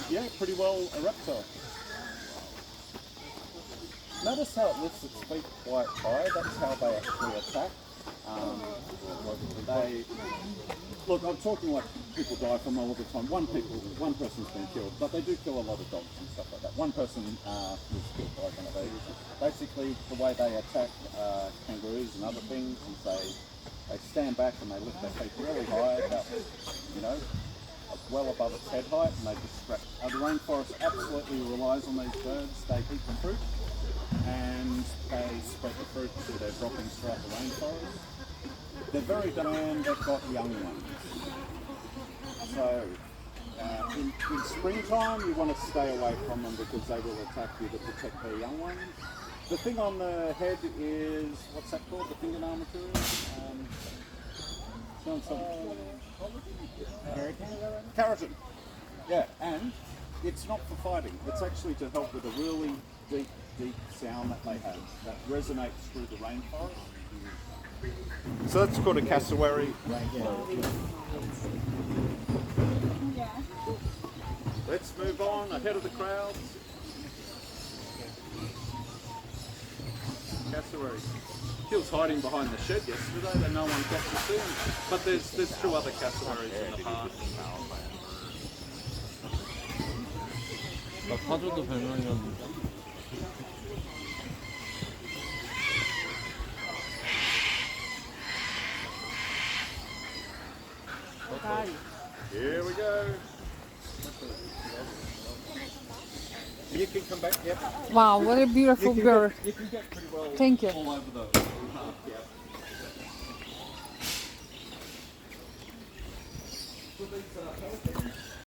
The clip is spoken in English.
Yeah, pretty well a reptile. Notice how it lifts its feet quite high. That's how they actually attack. They look. I'm talking like people die from all the time. One person's been killed, but they do kill a lot of dogs and stuff like that. One person was killed by one of these. Basically, the way they attack kangaroos and other things is they stand back and they lift their feet really high, about well above its head height, and they just scratch. The rainforest absolutely relies on these birds. They eat the fruit and they spread the fruit through their droppings throughout the rainforest. They're very demand. They've got young ones. So in springtime you want to stay away from them because they will attack you to protect their young ones. The thing on the head is, what's that called? The fingernail material? Keratin. Yeah, and it's not for fighting. It's actually to help with a really deep sound that they have that resonates through the rainforest. So that's called a cassowary. Let's move on ahead of the crowds. Cassowary. He was hiding behind the shed yesterday, that no one got to see him. But there's two other cassowaries in the park. 나 파주도 별명이었는데. Here we go. You can come back, yep. Wow, what a beautiful bird. You can get pretty well Thank you. all over the park, yeah. So these